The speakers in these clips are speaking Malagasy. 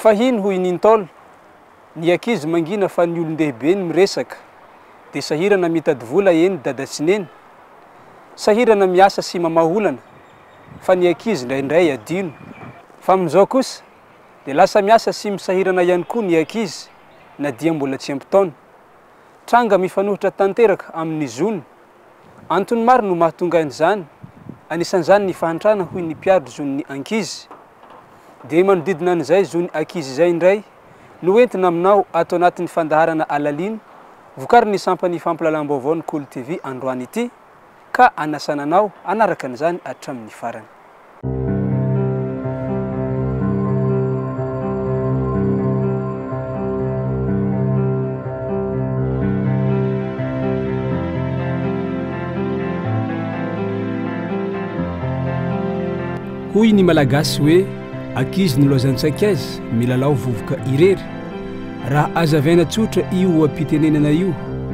Fahiny hoy nintolo ny ankizy mangina fa ny olon-dehibe ny miresaka dia sahirana mitady vola eny dada sy neny, sahirana miasa sy mamaholana fa ny ankizy indraindray adino, fa amin'izao kosa dia lasa miasa sy misahirana ihany koa ny ankizy na dia mbola tsy ampy-taona. Tranga mifanohitra tanteraka amin'ny zony, antony maro no mahatonga an'izany, anisan'izany ny fahantrana hoy ny mpiadro zon'ny ankizy. Dia manodidina an'izay zony ankizy izay indray no entina aminao atao anatin'ny fandaharana alaliny, vokariny sampany fampilalam-baovao ny Kolo TV androany ity, ka anasananao anaraka an'izany hatramin'ny farany. Hoy ny malagasy hoe ankizy ny loazan-tsakaizy milalao vovoka irery. Raha azavaina tsotra io ampitenenana io,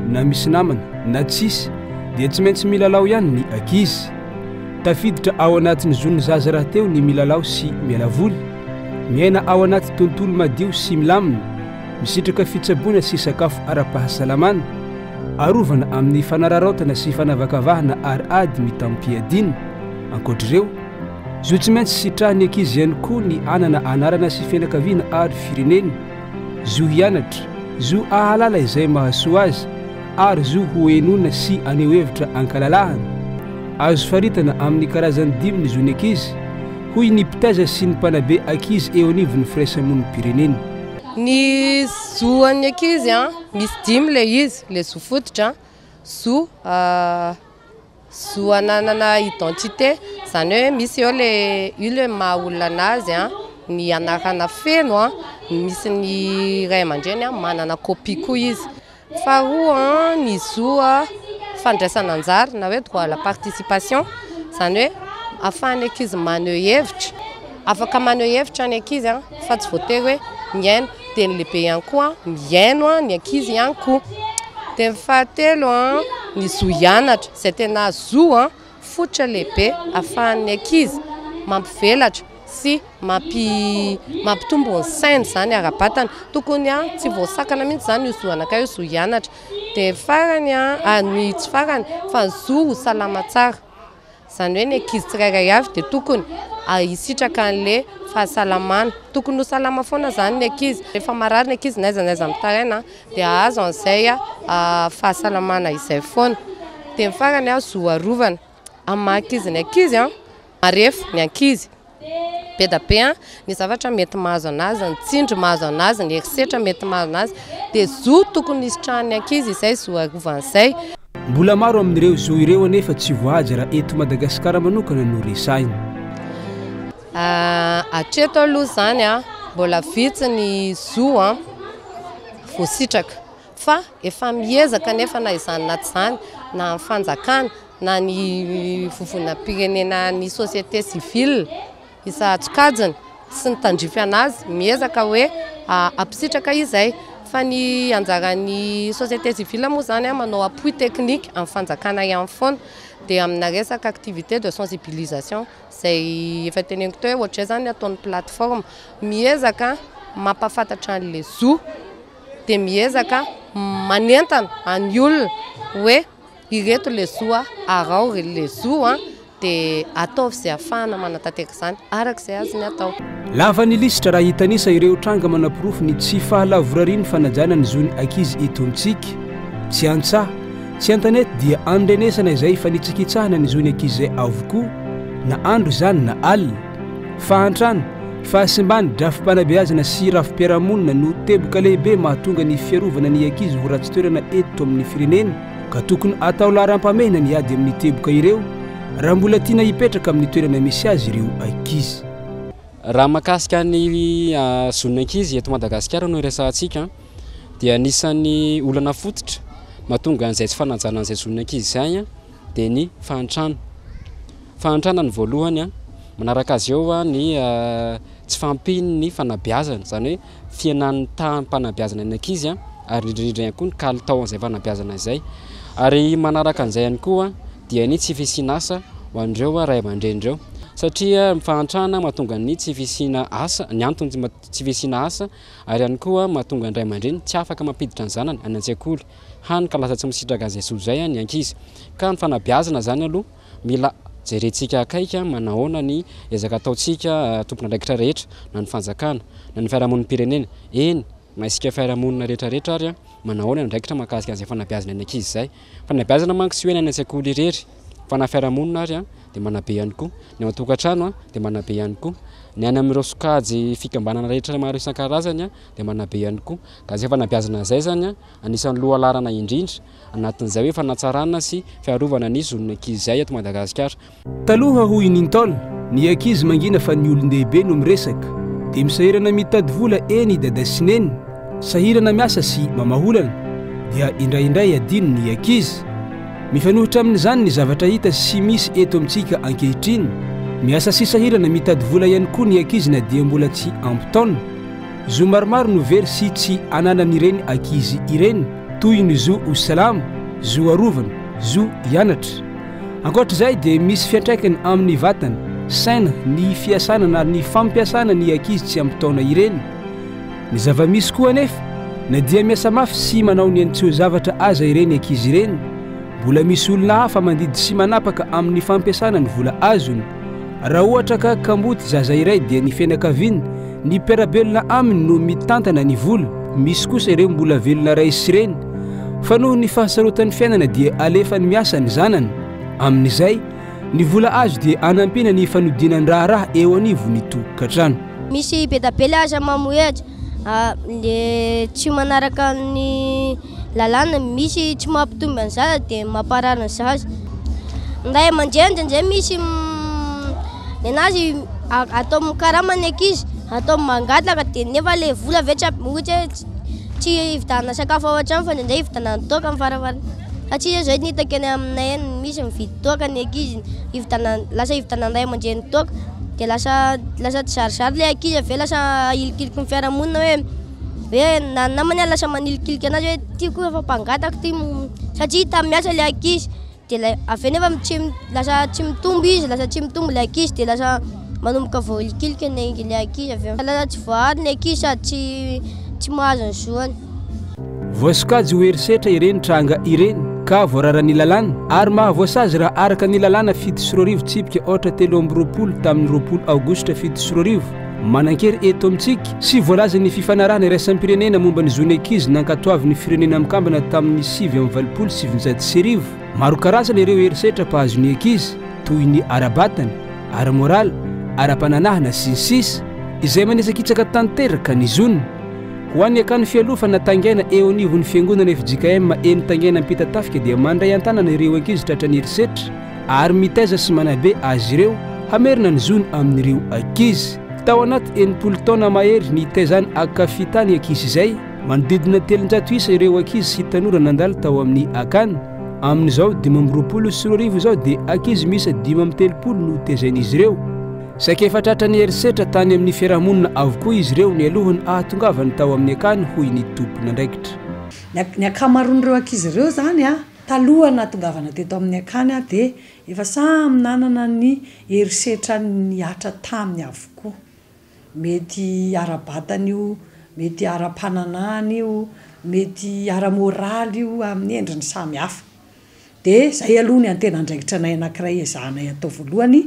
na misy namana na tsisy, dia tsy maintsy milalao ihany ny ankizy. Tafiditra ao anatin'ny zon'ny zaza raha teo ny milalao sy miala voly, miaina ao anaty tontolo madio sy milamina, misitraka fitsaboana sy sakafo ara-pahasalamana, arovana amin'ny fanararaotana sy fanavakavahana ary ady mitampiadina. Ankoatr'ireo, zo tsy maintsy sitrahany ankizy ihany koa ny anana anarana sy fianakaviana ary firenena, zo hianatra, zo ahalala izay mahasoa azy, ary zo ho enona sy aneho hevitra ankalalahana. Azo faritana amin'ny karazany dimy ny zony ankizy, hoy ny mpitaiza sy ny mpanabe ankizy eo anivon'ny firaisamon'ny pirenena. Ny zo an'ny ankizy misy dimy le izy, le zo fototra, zo ananana identité, zany hoe misy eo le maha-olona anazy ny anarana feno, misy ny ray aman-dreny manana copie koa izy. Faharoa ny zo fandraisana anjara na hoe droit à la participation, zany hoe ahafahan'ny ankizy maneho hevitra, afaka maneho hevitra ny ankizy fa tsy voatery hoe miaino, dia ny lehibe ihany koa miaino ny ankizy ihany koa. Dia ny fahatelo ny zo hianatra, izay tena zo fototra lehibe ahafahan'ny ankizy mampivelatra sy mampitombo ny sainy zany ara-batana, tokony tsy voasakana mihitsy zany io zo anakay io zo hianatra. Dia farany ny tsy farany fa ny zo ho salama tsara, zany hoe ny ankizy tsirairay avy dia tokony hisitraka an'le fahasalamana, tokony ho salama foana zany ny ankizy. Rehefa marary ny ankizy n'aiza amin'ny taraina dia azo an'izay fahasalamana izay foana. Dia ny farany zo arovana amin'ny maha-ankizy ny ankizy, marefo ny ankizy, be da be ny zavatra mety mahazo anazy, ny tsindry mahazo anazy, ny erisetra mety mahazo anazy, dia zo tokony hisitrahan'ny ankizy izay zo arovan'izay. Mbola maro amin'ireo zo ireo anefa tsy voahaja raha eto Madagasikara manokana no resahina. Hatreto aloha zany mbola vitsy ny zo voasitraka, fa efa miezaka nefa na izany naty zany na ny fanjakana na ny vovonam-pirenena ny société civile isa-atsokajiny sy ny tandrify anazy miezaka hoe ampisitraka izay. Fa ny anjaran'ny société civile moa zany manao appui technique amin'ny fanjakana ihany foana, dia amina resaka activité de sensibilisation izay efa teneniko teo hoe ohatra zany ataon'ny plateforme, miezaka mampafantatra an'le zo, dia miezaka manentana any olona hoe ireto le zo arao le zo dia ataovy izay ahafahana manatanteraka izany arak'izay azy ny atao. Lava ny lisitra raha hitanisa ireo tranga manapirofo ny tsy fahalavorariany fanajana ny zony ankizy eto amintsika. Tsy antsaha, tsy antanety dia andrenesana izay fa nitsikitsahana ny zony ankizy izay avokoa, na andro izany na alina. Fahantrana, fahasimbany, drafim-panabeazana sy rafim-piarahamonina no teboka lehibe mahatonga ny fiarovana ny ankizy ho ratsy toerana eto amin'ny firenena, ka tokony atao laharam-pamehina ny ady amin'ny teboka ireo raha mbola tiana hipetraka amin'ny toerana misy azy ireo ankizy. Raha mahakasika ny zon'ny ankizy eto Madagasikara no resahantsika, dia anisan'ny olana fototra mahatonga an'izay tsy fanajana an'izay zon'ny ankizy izay dia ny fahantrana. Fahantrana ny voalohany, manaraka azy eo ny tsy fampiny ny fanabeazana, zany hoe fiainan'ny taham-panabeazana ny ankizy ary indrindra ihany koa ny kalitao an'izay fanabeazana izay. Ary manaraka an'izay ihany koa dia ny tsy fisinasa ho an'ireo ray aman-drenireo. satria mifahantrana mahatonga ny tsy visina asa ny antony tsy visina asa ary ihany koa mahatonga ndray aman-dreny tsy afaka mampiditra ny zanany any an-tsekoly hany ka lasa tsy misitraka zay zay ny ankizy ka ny fanabeazana zany aloha mila jerentsika akaika manahoana ny ezaka ataontsika tompona andraikitra rehetra na ny fanjakana na ny fiarahamonim-pirenena eny maisika fiarahamonina rehetrarehetra ary manahoana ny andraikitra mahakasika an'izay fanabeazana ny ankizy zay fanabeazana manko sy hoena any an-tsekoly irery fa na fiarahamonina ary dia manabe ihany koa ny ao an-tokantrano dia manabe ihany koa ny any amin'ireo sokajy fikambanana rehetra maro isan-karazany dia manabe ihany koa ka zay fanabeazana zay zany anisan'ny lohalarana indrindra anatin'izay hoe fanatsarana sy fiarovana ny zon'ny ankizy zay eto Madagasikara. Taloha hoy Nintol ny ankizy mangina fa ny olon-dehibe no miresaka dia misahirana mitady vola eny dada sy neny sahirana miasa sy mamaholana dia indraindray adino ny ankizy mifanohitra amin'izany ny zavatra hita sy misy eto amintsika ankehitriny miasa sy sahirana mitady vola ihany koa ny ankizy na dia mbola tsy ampitaona zo maromaro no very sy tsy ananan'ireny ankizy ireny toy ny zo usalama zo arovana zo hianatra ankoatr'izay dia misy fiantraikany amin'ny vatana saina ny fiasana na ny fampiasana ny ankizy tsy ampitaona ireny ny zava-misy koa anefa na dia miasa mafy sy manao ny antseo zavatra aza ireny ankizy ireny mbola misy olona hafa mandidy sy manapaka amin'ny fampiasana ny vola azony raha ohatra ka kamboty zaza iray dia ny fianakaviany ny mpiarabelona aminy no mitantana ny vola misy kosa ireo mbola velona ray sy reny fa noho ny fahasarotan'ny fiainana dia alefa ny miasa ny zanany amin'izay ny vola azo dia anampina ny fanodinany raharaha eo anivo ny tokantrano misy bedabely aza mamoetra le tsy manaraka ny lalàna misy tsy mampitomby ny zaza dia mamparary ny zaza nday aman-drenjy misy nenazy atao mikarama ny ankizy atao mangataka dia nefa le vola vetra ohatra tsy hividana sakafo ao an-trano fa ndraindray hividana ny toaka mifarafarana satria zay ny hitako eny aminay eny misy mividy toaka ny ankizy lasa hividana nday aman-dreny toaka dia lasa tsy zarizary le ankizy ave lasa ilikiliky ny fiarahamonina hoe na namany lasa manilikiliky anazy hoe ty koa efa mpangataka ty satria tamin'ny miasa le ankizy dia ave nefa lasa tsy mitombo izy lasa tsy mitombo le ankizy dia lasa manomboka voalikiliky le ankizy ave lasa tsy voary ny ankizy sady tsy mahazo ny zoany voasokajy ho herisetra ireny tranga ireny ka voarara ny lalàna ary mahavoasazy raha araka ny lalàna 7 tsipika ohatra 3 tamin'ny 20 aogositra 7 manan-kery eto amintsika sy voalaza ny fifanarahana iraisam-pirenena momba ny zony ankizy nankatoavy ny firenena mikambana tamin'ny 7 maro karazana ireo herisetra mpahazo ny ankizy toy ny ara-batana ara-moraly ara-pananahana sy ny sisa izay manesakitsaka tanteraka ny zony ho an'ny akany fialofa natangaina eo anivon'ny fiangonana FJKM eny tangaina ampitatafika dia mandray an-tanana ireo ankizy tratra ny herisetra ary mitaiza sy manabe azy ireo hamerina ny zony amin'ireo ankizy tao anaty 80 taona mahery ny taizany akafitany ankizy izay manodidina 300 isa ireo ankizy sy tanora nandalo tao amin'ny akany amin'izao 5 izao dia ankizy misy 5 no taizain'izy ireo saika efa tratra ny herisetra tany amin'ny fiarahamonina avokoa izy ireo ny alohany ahatongavany tao amin'ny akany hoy ny tompona andraikitra ny akamaroan'ireo ankizy ireo zany taloha nahatongavana teto amin'ny akany dia efa samy nanana ny herisetra ny atra taminy avokoa mety ara-batana io mety ara-pananahana io mety ara-moraly io amin'ny endriny samy hafa dia zay aloha ny antena andraikitra nay anankiray ezahanay atao voalohany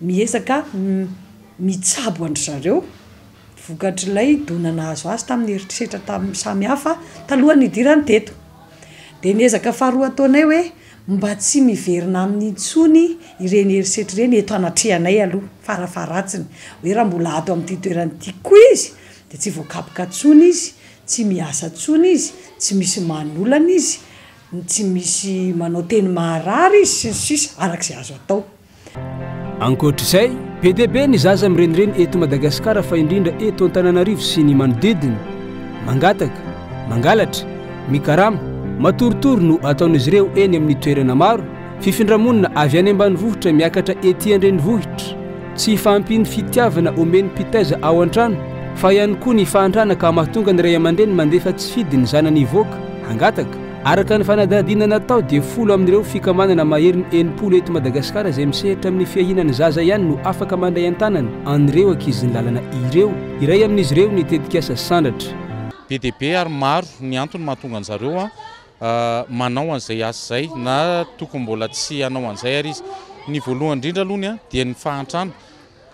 miezaka mitsabo andry zareo vokatr'ilay donana azo azy tamin'ny herisetra samy hafa talohany idirany teto dia niezaka faharoa ataonay hoe mba tsy miverina amin'ny intsony ireny herisetra ireny eto anatrehanay aloha farafaratsiny hoe raha mbola ato amin'ity toerany tiako izy dia tsy voakapoka tsony izy tsy miasa tsony izy tsy misy manolana izy tsy misy manao teny maharary izy sy ny sisa arak'izay azo atao ankoatr'izay be dia be ny zaza mirenireny eto Madagasikara fa indrindra eto Antananarivo sy ny manodidiny mangataka mangalatra mikarama matoritory no ataon'izy ireo eny amin'ny toerana maro fifindramonina avy any ambanivohitra miakatra ety andrenivohitra tsy fampiny fitiavana omeny mpitaiza ao an-trano fa ihany koa ny fahantrana ka mahatonga ny ray aman-dreny mandefa tsy fidy ny zanany ivoaka hangataka araka ny fanadahadiana natao dia folo amin'ireo fikamanana mahery ny enimpolo eto Madagasikara izay misehatra amin'ny fiahinany zaza ihany no afaka mandray an-tanana an'ireo ankizy ny lalana ireo. Iray amin'izy ireo nitetika asa sandratra. Be dia be ary maro ny antony mahatonga an'zareo manao an'izay asa zay na tokony mbola tsy hanao an'izay ary izy. Ny voalohany indrindra aloha dia ny fahantrano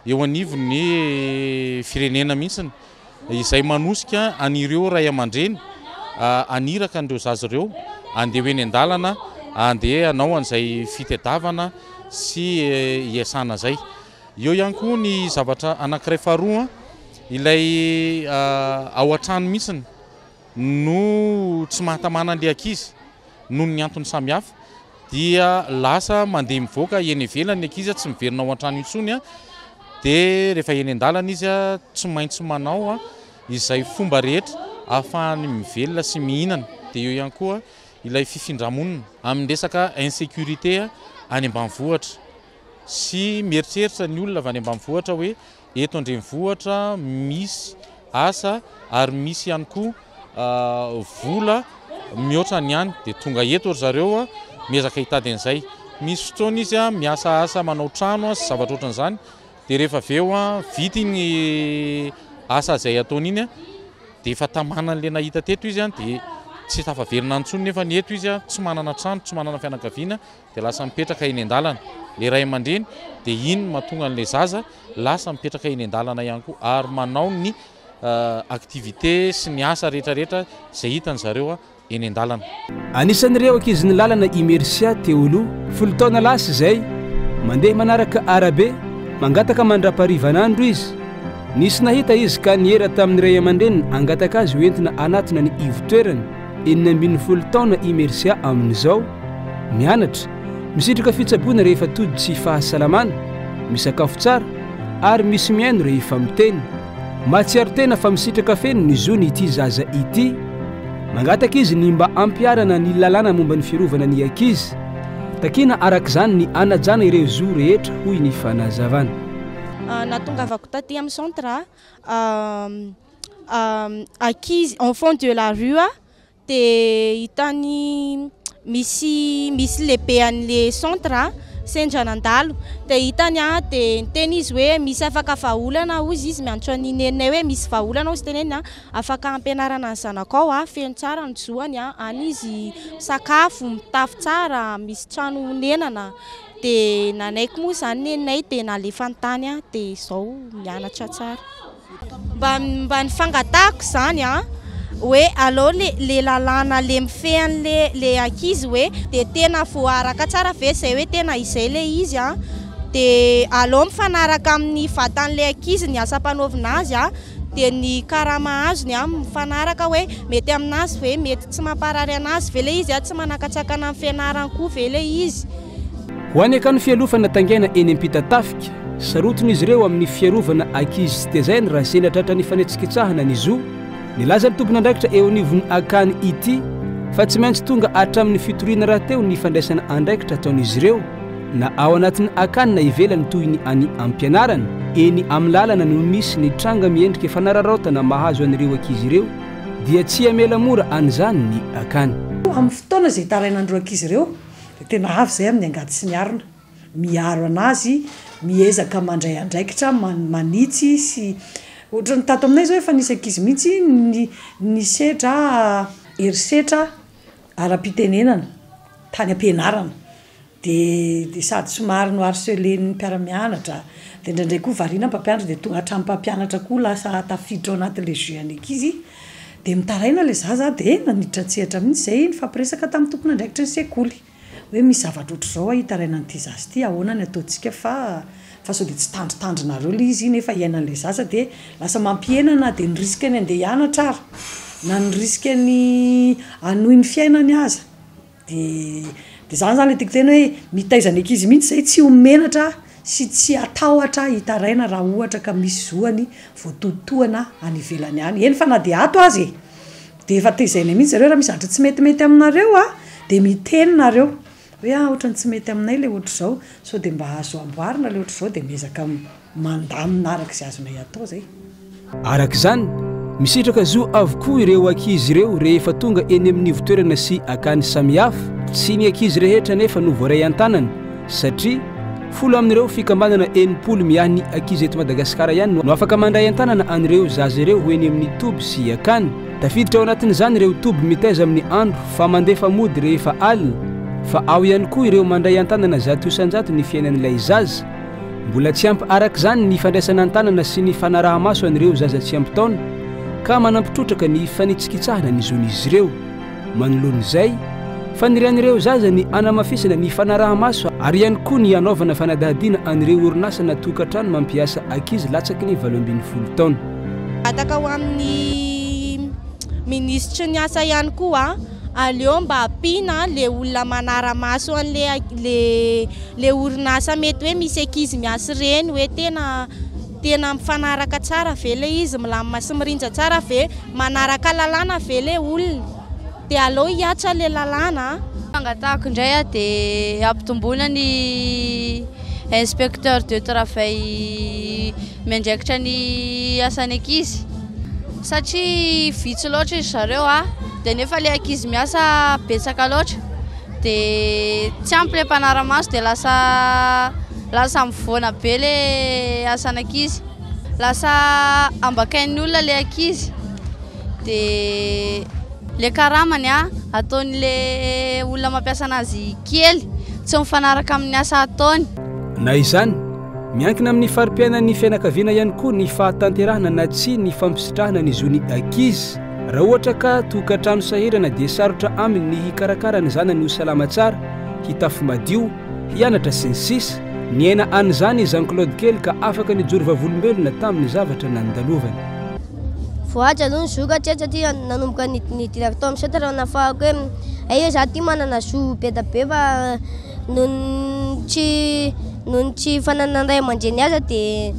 eo anivon'ny firenena mihitsy izay manosika an'ireo ray aman-dreny aniraka an'ireo zaza ireo andeha eny an-dalana andeha hanao an'izay fitadiavana sy iasana zay. Eo ihany koa ny zavatra anankiray faharoa ilay ao an-trano mihitsy no tsy mahatamana an'ilay ankizy noho ny antony samihafa dia lasa mandeha mivoaka eny ivelany ankizy tsy miverina ao an-trano intsony dia rehefa eny an-dalana izy tsy maintsy manao izay fomba rehetra ahafahany mivelona sy mihinana. Dia eo ihany koa ilay fifindramonina amin'ny resaka insécurité any ambanivohitra sy mieritreritra ny olona avy any ambanivohitra hoe eto andrenivohitra misy asa ary misy ihany koa vola mihoatra ny ihany dia tonga eto ry zareo miezaka hitady an'izay. Misy fotoana izy miasa asa manao trano sy zavatra ohatran'izany dia rehefa aveo vity ny asa izay ataony iny dia efa tamana n'le nahita teto izy dia tsy tafaverina antsony nefa ny eto izy tsy manana trano tsy manana fianakaviana dia lasa mipetraka eny an-dalana. Le ray aman-dreny dia iny mahatonga an'le zaza lasa mipetraka eny an-dalana ihany koa ary manao ny activité sy ny asa rehetrarehetra izay hitany zareo eny an-dalana. Anisan'ireo ankizy ny lalana Immersia Teolo, folo taona lasa izay mandeha manaraka arabe mangataka mandra-parivanandro izy. Nisy nahita izy ka niera tamin'ny ray aman-dreniny angataka azy hoentina anatina ny ivotoerana 70 taona Immersia amin'izao mianatra misitraka fitsaboana rehefa tody tsy fahasalamana, misakafo tsara ary misy miaino rehefa miteny. Mahatsiaro tena fa misitraka feno ny zony ity zaza ity. Mangataka izy ny mba ampiarana ny lalàna momba ny fiarovana ny ankizy. Takina arak'izany ny anajana ireo zo rehetra hoy ny fanazavana. Natongavako taty amin'ny centre ankizy enfant de la rue dia hitany misy lehibe an'le centre sendra nandalo dia hitany dia niteny izy hoe misy afaka vahaolana hozy izy miantso ny nenay hoe misy vahaolana hozy teneny afaka ampianarana ny zanakao feno tsara ny zoany any izy sakafo mitafy tsara misy trano nenana dia nanaiky moa izany nenay dia nalefa ny tany dia izao mianatra tsara mba nifangatahako izany hoe allo le lalàna le mifehan'le le ankizy hoe dia tena voaraka tsara ve izay hoe tena izay le izy dia allo mifanaraka amin'ny vatan'le ankizy ny asa-panaovina azy dia ny karama azony mifanaraka hoe mety aminazy ve mety tsy mamparary anazy ve le izy tsy manakatsakana amin'ny fianarany koa ve le izy. Ho any akany fialovana tangaina eny am-pitatafika sarotiny izy ireo amin'ny fiarovana ankizy sy tezainy raha sena tratra ny fanetsikitsahana ny zo. Nilaza ny tompona andraikitra eo anivon'ny akany ity fa tsy maintsy tonga hatramin'ny fitoriana raha teo ny fandraisana andraikitra ataon'izy ireo na ao anatin'ny akany na ivelany toy ny any ampianarana eny amin'ny lalana no misy ny tranga miendrika fanararaotana mahazo an'ireo ankizy ireo dia tsy amela mora an'izany ny akany. Amin'ny fotoana izay tarainandreo ankizy ireo dia tena avy izay amin'ny angady sy ny arina miaro anazy miezaka mandray andraikitra manitsy sy ohatra ny tato aminay zao efa nisy ankizy mihitsy ny sedra herisetra ara-pitenenana tany ampianarana dia sady somary no harcelen'ny mpiara-mianatra dia indraindray koa variana mpampianatra dia tonga hatramin'ny mpampianatra koa lasa tafiditra ao anatin'le jeuny ankizy dia mitaraina le zaza dia naniditra tsehatra mihitsy izay nifampiresaka tamin'ny tompona andraikitra ny sekoly hoe misy zavatra ohatr' izao hitaraina n'ity zaza ity ahoana ny ataontsika fa sao dia tsy tandritandrinareo le izy nefa iainan'le zaza dia lasa mampienana dia ny risikany andeha hianatra ary na ny risikany anohy ny fiainany aza dia zany zany le tiako tena hoe mitaizany ankizy mihitsy izay tsy homenatra sy tsy atahotra hitaraina raha ohatra ka misy zoany voatototoana any ivelany any eny fa na dia ato azy dia efa teizaina mihitsy zareo raha misy zavatra tsy metimety aminareo dia mitenynareo hoe ohatrany tsy mety aminay le ohatra izao sao dia mba azo amboarina le ohatra izao dia miezaka mandamina araka izay azonay atao zay. Araka izany misitraka zo avokoa ireo ankizy ireo rehefa tonga eny amin'ny votoerana sy akany samihafa tsy ny ankizy rehetra nefa no voaray an-tanana satria folo amin'ireo fikambanana enimpolo miahny ankizy eto Madagasikara ihany no afaka mandray an-tanana an'ireo zaza ireo hoeny amin'ny toby sy akany tafiditra ao anatin'izany ireo toby mitaiza amin'ny andro fa mandefa mody rehefa alina fa ao ihany koa ireo mandray an-tanana zato isan-jato ny fiainan'ilay zaza mbola tsy ampy araka izany ny fandraisana an-tanana sy ny fanaraha-maso an'ireo zaza tsy ampy taona ka manampitrotraka ny fanitsikitsahana ny zon'izy ireo manoloan'izay fanirian'ireo zaza ny anamafisana ny fanaraha-maso ary ihany koa ny anaovana fanadahadiana an'ireo orinasa na tokantrano mampiasa ankizy latsaky ny 12 taona ataka ho amin'ny ministra ny asa ihany koa aleo mba apina le olona manara-maso an'le orinasa mety hoe misy ankizy miasa reny hoe tena mifanaraka tsara ve le izy milamina sy mirinja tsara ve manaraka lalàna ve le olona dia aleo hiatra le lalàna angatahako indray dia ampitomboina ny inspecteur de travail miandraikitra ny asany ankizy satria vitsy loatra izy zareo dia nefa le ankizy miasa betsaka loatra dia tsy ampy le mpanara-maso dia lasa mivoana be le asana ankizy lasa ambakain'ny olona le ankizy dia le karamany ataon'le olona mampiasa anazy kely tsy mifanaraka amin'ny asa ataony na izany miankina amin'ny farim-piainan'ny fianakaviana ihany koa ny fahatanterahana na tsy ny fampisitrahana ny zony ankizy raha ohatra ka tokantrano sahirana dia sarotra aminy ny hikarakara ny zanany ho salama tsara hitafy madio hianatra sy ny sisa ny aina an'izany Jean-Claude Kely ka afaka nijoro vavolombelona tamin'ny zavatra nandalovany voaja aloha ny zokatra satria nanomboka ny directeur misatra raha nafahako hoe ay za ty manana zo be da be fa nohony tsy fanananray aman-dreny aza dia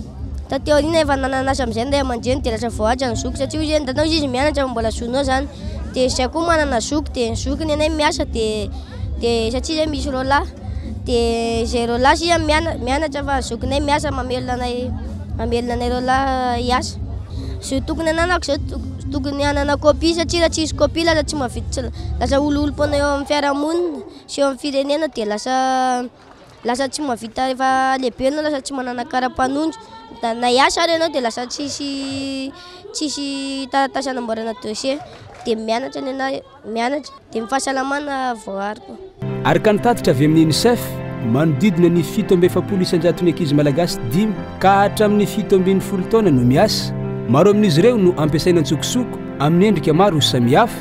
tateo iny efa nananasa amin'izay nray aman-dreny dia lasa voaja ny zoko satria izy danao izy mianatra mbola zonao zany dia zay koa manana zoko dia ny zokony anay miasa dia satria zay misy rôla dia zay rôla sy mianatra fa zokonay miasa mamelona anay rôla hiasa zo tokony ananako zay tokony anana copie satria raha tsisy copie lasa tsy mavita lasa olo-olo-pona eo amin'ny fiarahamonina sy eo amin'ny firenena dia lasa tsy mavita rehefa lehibe anao lasa tsy manana kara-panondro da na hiasa ary ianao dia lasa tsisy taratasy anamboarana dossier dia mianatra ny ana mianatra dia mifahasalamana voariko araka nitatitra avy amin'ny UNICEF manodidina ny 770 isan-jaton'ny ankizy malagasy 5 ka hatramin'ny 70 taona no miasa maro amin'izy ireo no ampiasaina antsokosoko amin'ny endrika maro samihafa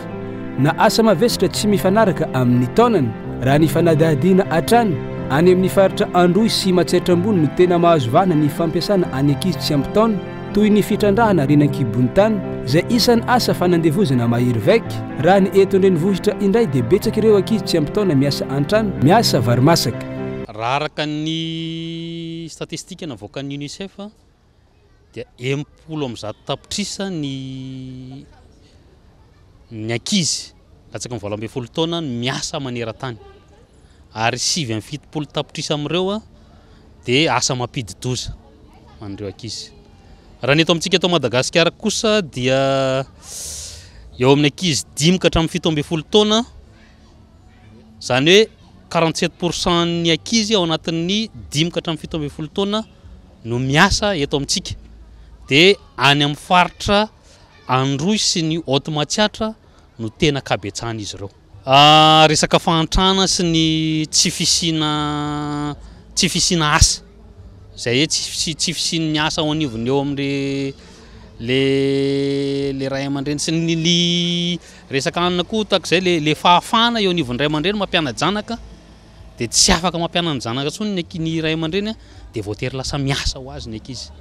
na asa mavesatra tsy mifanaraka amin'ny taonany raha ny fanadahadiana hatrany any amin'ny faritra androy sy matsaitra ambony no tena mahazo vahana ny fampiasana any ankizy tsy ampy taona toy ny fitrandrahana renan-kibony tany izay isan'ny asa fanandevozana mahery vaika raha ny eto andrenivohitra indray dia betsaka ireo ankizy tsy ampy taona miasa an-trano miasa varimasaka raha araka ny statistika navoaka ny UNICEF dia 70 tapitrisa ny ankizy latsaka ny 12 taona miasa maneran-tany ary 70 tapitrisa amin'ireo dia asa mampidi-doza an'ireo ankizy raha ny eto amintsika eto Madagasikara kosa dia eo amin'ny ankizy 5 ka hatramin'ny 17 taona izany hoe 47% ny ankizy ao anatin'ny 5 ka hatramin'ny 17 taona no miasa eto amintsika dia any amin'ny faritra Androy sy ny Haute-Matsiatra no tena kabetsahana izy ireo resaka fahantrana sy ny tsy fisina asa zay hoe tsy fisin'ny asa ao anivony eo amin'ny le ray aman-dreny sy ny resaka anana koa takizay le fahafana eo anivony ray aman-dreny mampiana janaka dia tsy afaka mampiana ny janaka tsony ny ray aman-dreny dia voatery lasa miasa ho azy ny ankizy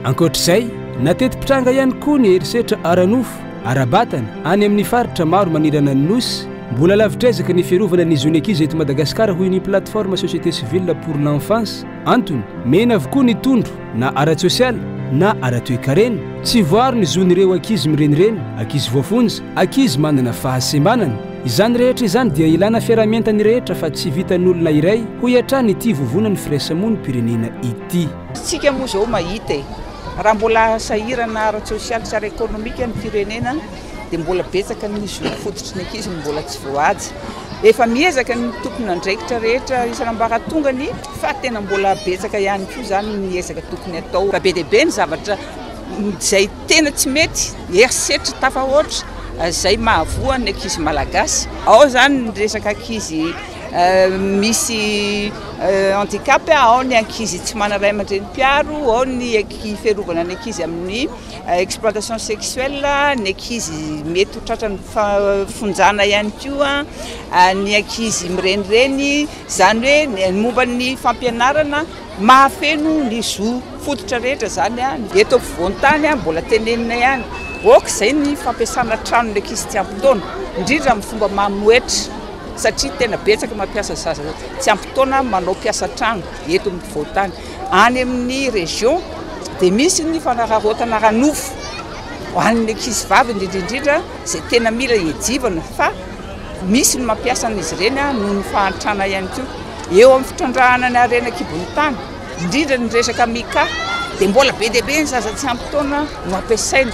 ankoatr'izay nateti-pitranga ihany koa ny herisetra aranofo arabatana any amin'ny faritra maro manirana ny nosy mbola lavitrezaka ny fiarovana ny zony ankizy eto Madagasikara hoy ny plateforme société civile pour l'enfance antony mena avokoa ny tondro na ara-tsosialy na ara-toekarena tsy voaro ny zon'ireo ankizy mirenireny ankizy voafonja ankizy manana fahasembanana izany rehetra izany dia ilana fiaramientany rehetra fa tsy vitan'olona iray ho hiatrany ity vovonany firaisamoa ny pirenena ity tsika moa zao mahita raha mbola sahirana ara-tsosialy sy ara-ekônomika ny firenena dia mbola betsaka ny fototra ny ankizy mbola tsy voahaja. Efa miezaka ny tompony andraikitra rehetra isan'ambaratongany fa tena mbola betsaka ihany koa zany miezaka tokony atao. Fa be dia be ny zavatra izay tena tsy mety herisetra tafahoatra izay mahavoa ny ankizy malagasy. Ao zany ny resaka ankizy misy handicap, ao ny ankizy tsy manana ray aman-dreny mpiaro, ao ny fiarovana ny ankizy amin'ny exploitation sexuelle, ny ankizy mety ho tratran'ny fonjana ihany koa, ny ankizy mirenireny, zany hoe momba ny fampianarana mahafeno ny zo fototra rehetra zany eto ampovoan-tany mbola tenenina ihany. Oka izay ny fampiasana trano ny ankizy tsy ampy-taona, indrindra amin'ny fomba mamoetra satria tena betsaka mampiasa zaza tsy ampy-taona manao piasa trano eto ampovoan-tany. Any amin'ny région dia misy ny fanararotana ranofo ho an'ny ankizy vavy indrindrindrindra izay tena mila hiajivana, fa misy ny mampiasa an'izy ireny noho ny fahantrana ihany koa. Eo amin'ny fitrandrahana ny harena-kibon'ny tany, indrindra ny resaka mika dia mbola be dia be ny zaza tsy ampy-taona no ampiasaina.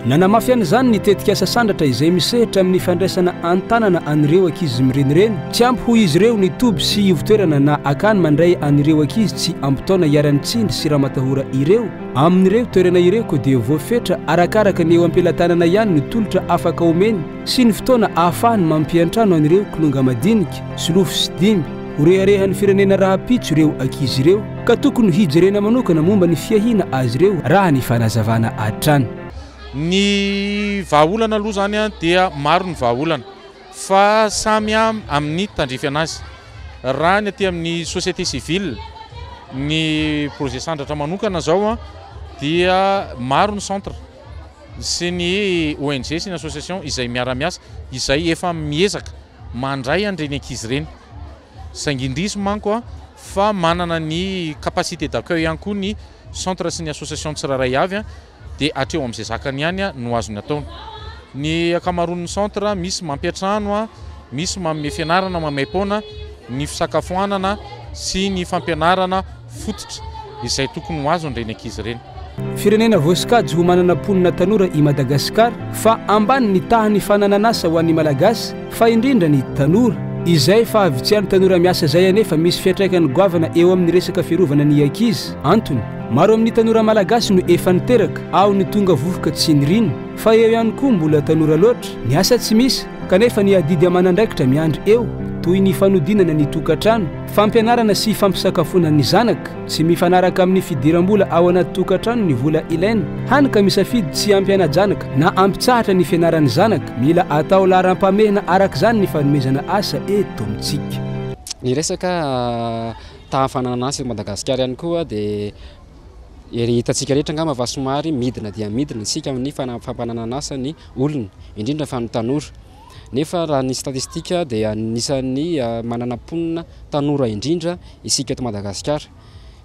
Nanamafy an'izany nitetika asa sandratra izay misehatra amin'ny fandraisana antanana an'ireo ankizy mirenireny, tsy ampy ho izy ireo ny toby sy ivotoerana na akany mandray an'ireo ankizy tsy ampy-taona hiara-nitsindry sy raha matahora ireo amin'ireo toerana ireo koa dia voafetra arakaraka ny eo am-pelatanana ihany ny tolotra afaka omeny sy ny fotoana ahafahany mampiantrano an'ireo kolonga madinika sy lofo sy dimby ho reharehan'ny firenena raha pitso ireo ankizy ireo, ka tokony hijerena manokana momba ny fiahina azy ireo raha ny fanazavana hatrany. Ny vahaolana aloha zany dia maro ny vahaolana fa samy amin'ny tandrify anazy. Raha ny aty amin'ny société civile ny projet sandratra manokana zao dia maro ny centre sy ny ONG sy ny association izay miara-miasa izay efa miezaka mandray an'ireny ankizy ireny. Saingindrisy manko fa manana ny capacité d'accueil ihany koa ny centre sy ny association tsirairay avy dia hatreo amin'izay zakany ihany no azony ataony. Ny akamaroan'ny centre misy mampiatrano, misy manome fianarana, mamaim-poana, ny fisakafoanana sy ny fampianarana fototra izay tokony ho azo ireny ankizy ireny. Firenena voasikajy ho manana mponina tanora i Madagasikara fa ambany ny tahany fanananasa ho an'ny malagasy fa indrindra ny tanora izay fa avy tsy any tanora miasa zay anefa misy fiatraikany goavana eo amin'ny resaka fiarovana ny ankizy. Antony maro amin'ny tanora malagasy no efa niteraka ao ny tonga vovoka tsy nirina, fa eo ihany koa mbola tanora loatra ny asa tsy misy kanefa ny adidy amanandraikitra miandry eo toy ny fanodinana ny tokantrano, fampianarana sy fampisakafoana ny zanaka, tsy mifanaraka amin'ny fidiram-bola ao anaty tokantrano ny vola ilaina, hany ka misafidy tsy ampiana-janaka na ampitsahatra ny fianaran'ny zanaka, mila atao laharam-pamehana araka izany ny fanomezana asa eto amintsika. Ny resaka tahafananan'asa eto Madagasikara ihany koa dia hitantsika rehetra angamba fa somary midina dia midina isika amin'ny fampananan'asa ny olona, indrindra fa ny tanora. Nefa raha ny statistika dia anisan'ny manana mponina tanora indrindra isika eto Madagasikara.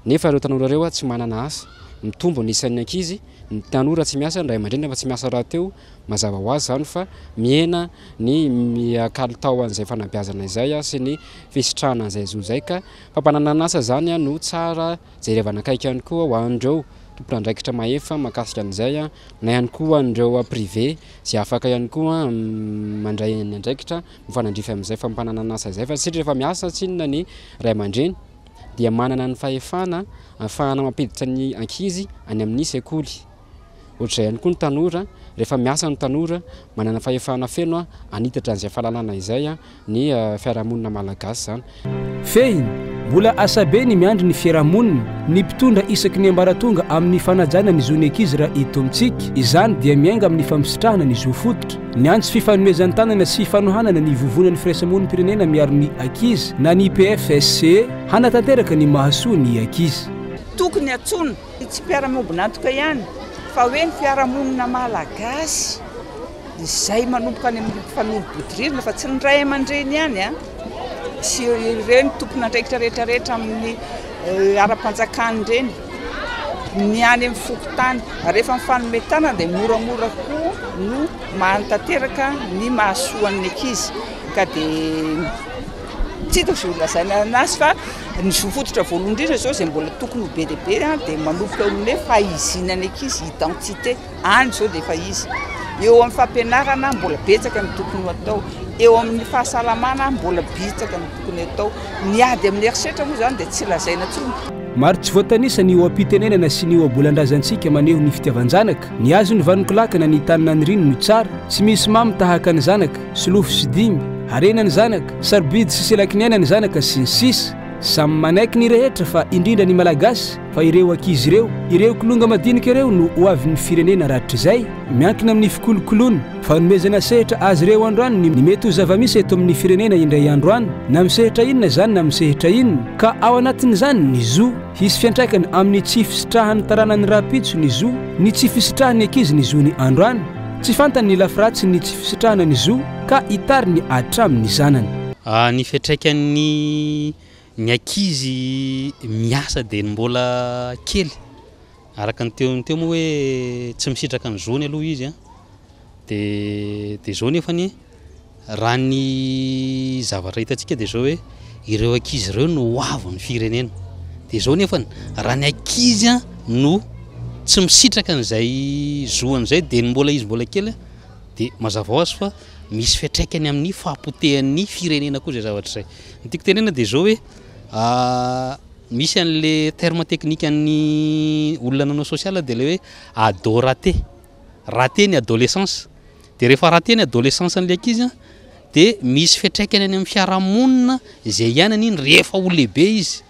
Nefa ireo tanora ireo tsy manana asa, mitombo ny isan'ny ankizy, ny tanora tsy miasa, ny ray aman-dreny fa tsy miasa raha teo, mazava ho azy zany fa miena ny kalitao an'izay fanabeazana izay sy ny fisitrahana an'izay zo zay, ka fampananana asa zany no tsara jerevana akaiky ihany koa ho an'ireo tompon'andraikitra mahefa makasika an'izay na ihany koa an'ireo privé sy afaka ihany koa mandray ny andraikitra mifanandrify amin'izay fampananana asa izay, fa sitry rehefa miasa tsinona ny ray aman-dreny dia manana ny fahefana ahafahana mampiditra ny ankizy any amin'ny sekoly. Ohatr'izay ihany koa ny tanora, rehefa miasa ny tanora manana fahefana feno anitatra an'izay fahalalana izay ny fiarahamonina malagasy zany. Fehiny mbola asa be ny miandry ny fiarahamonina, ny mpitondra isaky ny ambaratonga amin'ny fanajana ny zony ankizy raha hito amintsika, izany dia miainga amin'ny famisitrahana ny zo fototra, ny antsy fifanomezan-tanana sy fanohanana ny vovonan'ny firaisamon'ny pirenena miaro ny ankizy na ny PFSC hanatanteraka ny mahasoa ny ankizy. Tokony atsona tsy mpiara-miombonantoka ihany fa hoe ny fiarahamonina malagasy izay manomboka any amin'ny mpifanombodirana fa tsy ny ray aman-dreny ihany sy ireny tompona andraikitra rehetrarehetra amin'ny ara-panjakany ireny ny any amin'ny fokotany. Rehefa mifanometana dia moramora koa no mahantanteraka ny mahasoan'ny ankizy, ka dia tsy hitako sy olazaina anazy fa ny zofototra voalohany indrindra zao zay mbola tokony ho be lehibe dia manomboka hoe fahizinana ankizy identité any zao dia efa izy eo amin'ny fampianarana mbola betsaka ny tokony atao eo amin'ny fahasalamana mbola bitsaka ny tokony atao niady amin'ny herisetra moa zany dia tsy lazaina tsony maro tsy voatanisa ny oam-pitenenana sy ny oabolan-drazantsika maneho ny fitiavan-janaka ny azo ny vanonkolakana ny tanina ny rino no tsara tsy misy mamy tahaka ny zanaka solofo sy dimy harena ny zanaka sarobidy sy selakiniaina ny zanaka sy ny sisa samy manaiky ny rehetra fa indrindra ny malagasy fa ireo ankizy ireo kolonga madinika ireo no hoavin'ny firenena rahatr' izay miankina amin'ny fikolokoloana fa nomezana sehitra azy ireo androany ny mety ho zava-misy eto amin'ny firenena indray androany na misehitra inona zany na misehitra inona ka ao anatin'izany ny zo hisy fiantraikany amin'ny tsy fisitrahany taranany rapitso ny zo ny tsy fisitrahany ankizy ny zo ny androany tsy fantany ny lafiratsy ny tsy fisitrahana ny zo ka hitary ny atramin'ny zanany ny fiantraikan'ny ny ankizy miasa dia mbola kely araka ny teo moa hoe tsy misitraka ny zony aloha izy dia zao nefany raha ny zavatra hitantsika dia zao hoe ireo ankizy ireo no hoavin'ny firenena dia zao nefany raha ny ankizy no tsy misitraka n'izay zoan'izay dia mbola izy mbola kely dia mazava ho azy fa misy fiantraikany amin'ny fahapotehan'ny firenena koa zay zavatra izay ny tiako tenena dia zao hoe misy an'le terme technique an'ny olona nanao social dia le hoe ado raté ny adolescence dia rehefa raté ny adolescence an'le ankizy dia misy fiantraikany any amin'ny fiarahamonina izay ianany iny rehefa ho lehibe izy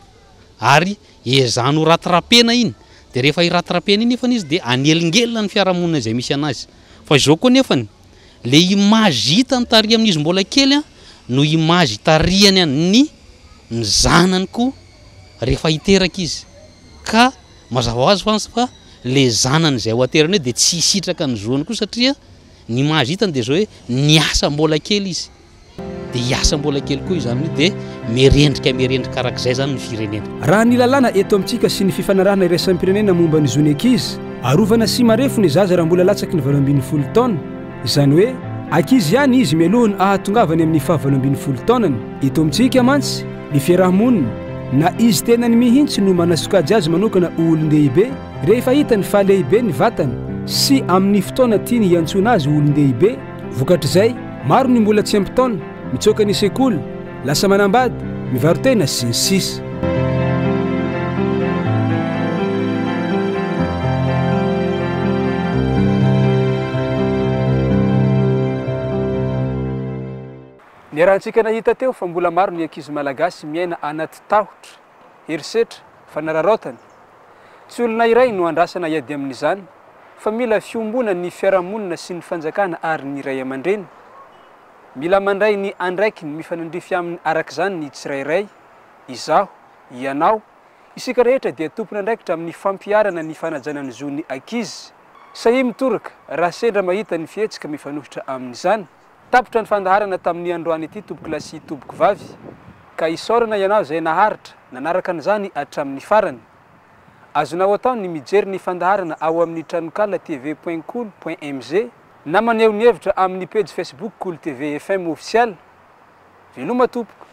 ary ezano ratrapena iny dia rehefa iratrapena iny nefany izy dia anelingelina ny fiarahamonina izay misy anazy fa izao koa nefany le image hita ny tari amin'izy mbola kely no image tariany ny zanany koa rehefa hiteraka izy ka mazava ho azy fa le zanany izay ho aterany hoe dia tsy hisitraka ny zoany koa satria ny image hitany dia zao hoe niasa mbola kely izy dia hiasa mbola kely koa izany dia merendrika arak'izay zany ny firenena raha ny lalàna eto amintsika sy ny fifanarahana irasan'ny pirenena momba ny zony ankizy arovana sy marefo ny zaza raha mbola latsaky ny 20 taona izany hoe ankizy ihany izy mialohany ahatongavany amin'ny 20 taonany eto amintsika mantsy ny fiarahamonina na izy tenany mihintsy no manasokajy azy manokana olon-dehibe rehefa hitany fa lehibe ny vatany sy amin'ny fotoana tiany hiantsona azy olon-dehibe vokatr'izay maro ny mbola tsy ampitaona mitsoka ny sekoly lasa manambady mivarotena sy ny sisa ny rahantsika nahita teo fa mbola maro ny ankizy malagasy miaina anaty tahotra herisetra fanararaotany tsy olona iray no andrasana hiady amin'izany fa mila fiombona ny fiarahamonina sy ny fanjakana ary ny ray aman-dreny mila mandray ny andraiky ny mifanandrify aminy arak'izany ny tsirairay izaho ianao isika rehetra dia tompony andraikitra amin'ny fampiarana ny fanajana ny zony ankizy sahi mitoraka raha sendra mahita ny fihetsika mifanohitra amin'izany tapitra ny fandaharana tamin'ny androany ity toboky lasy toboky vavy ka isaorana ianao izay naharitra nanaraka an'izany hatramin'ny farany azonao atao ny mijery ny fandaharana ao amin'ny tranokala tv.cool.mg na maneho ny hevitra amin'ny page Facebook Cool TV FM official veloma tompoko